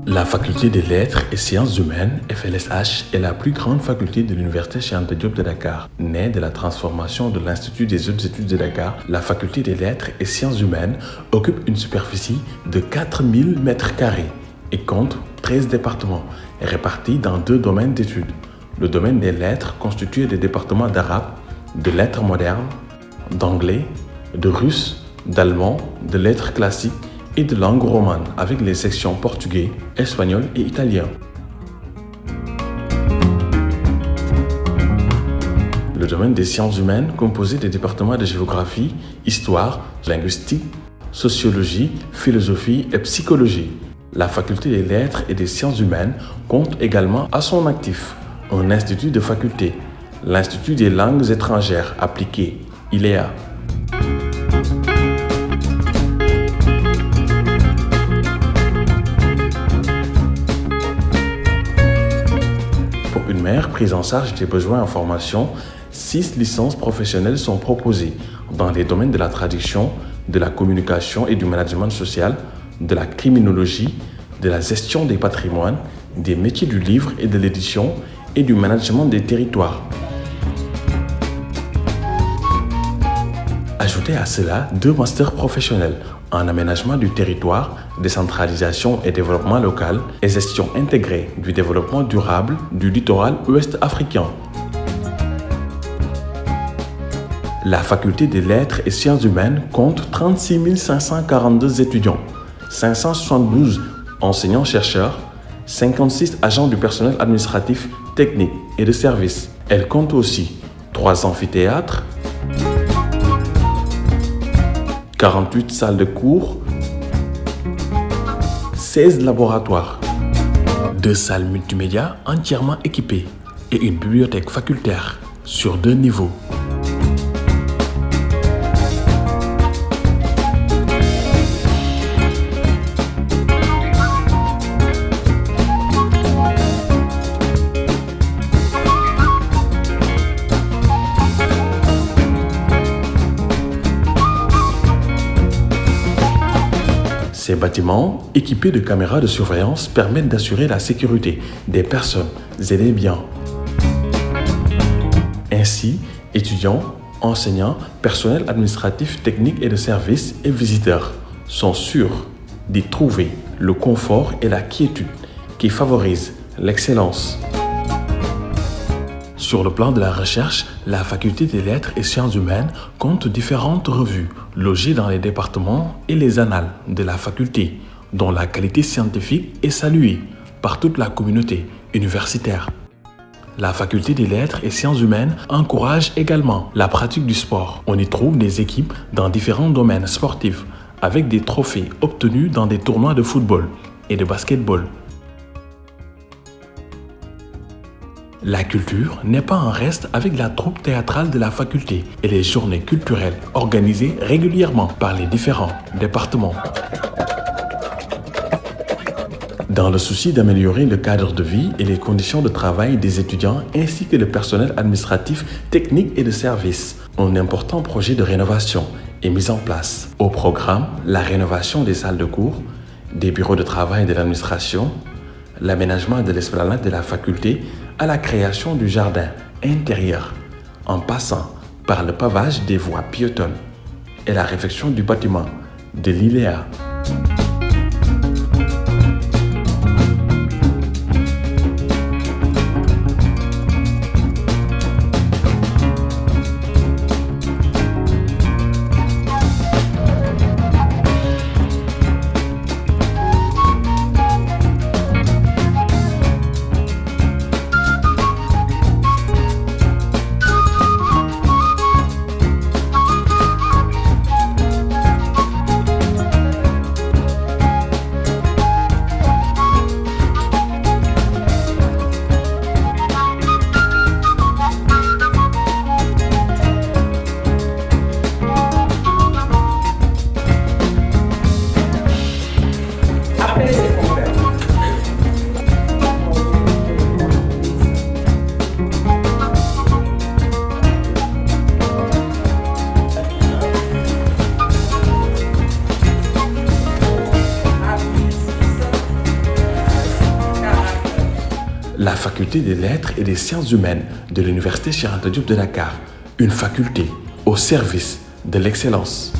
La faculté des lettres et sciences humaines, FLSH, est la plus grande faculté de l'Université Cheikh Anta Diop de Dakar. Née de la transformation de l'Institut des hautes études de Dakar, la faculté des lettres et sciences humaines occupe une superficie de 4000 m² et compte 13 départements, répartis dans 2 domaines d'études. Le domaine des lettres constitué des départements d'arabe, de lettres modernes, d'anglais, de russe, d'allemand, de lettres classiques et de langue romane avec les sections portugais, espagnol et italien. Le domaine des sciences humaines composé des départements de géographie, histoire, linguistique, sociologie, philosophie et psychologie. La faculté des lettres et des sciences humaines compte également à son actif un institut de faculté, l'Institut des langues étrangères appliquées, ILEA. Pour une meilleure prise en charge des besoins en formation, 6 licences professionnelles sont proposées dans les domaines de la traduction, de la communication et du management social, de la criminologie, de la gestion des patrimoines, des métiers du livre et de l'édition et du management des territoires. Ajoutez à cela 2 masters professionnels en aménagement du territoire, décentralisation et développement local et gestion intégrée du développement durable du littoral ouest africain. La faculté des lettres et sciences humaines compte 36 542 étudiants, 572 enseignants-chercheurs, 56 agents du personnel administratif, technique et de service. Elle compte aussi 3 amphithéâtres, 48 salles de cours, 16 laboratoires, 2 salles multimédia entièrement équipées et une bibliothèque facultaire sur 2 niveaux. Ces bâtiments, équipés de caméras de surveillance, permettent d'assurer la sécurité des personnes et des biens. Ainsi, étudiants, enseignants, personnel administratif, technique et de service et visiteurs sont sûrs d'y trouver le confort et la quiétude qui favorisent l'excellence. Sur le plan de la recherche, la faculté des lettres et sciences humaines compte différentes revues logées dans les départements et les annales de la faculté, dont la qualité scientifique est saluée par toute la communauté universitaire. La faculté des lettres et sciences humaines encourage également la pratique du sport. On y trouve des équipes dans différents domaines sportifs avec des trophées obtenus dans des tournois de football et de basketball. La culture n'est pas en reste avec la troupe théâtrale de la faculté et les journées culturelles organisées régulièrement par les différents départements. Dans le souci d'améliorer le cadre de vie et les conditions de travail des étudiants ainsi que le personnel administratif, technique et de service, un important projet de rénovation est mis en place. Au programme, la rénovation des salles de cours, des bureaux de travail de l'administration, l'aménagement de l'esplanade de la faculté à la création du jardin intérieur, en passant par le pavage des voies piétonnes et la réfection du bâtiment de l'ILEA. la faculté des lettres et des sciences humaines de l'Université Cheikh Anta Diop de Dakar. Une faculté au service de l'excellence.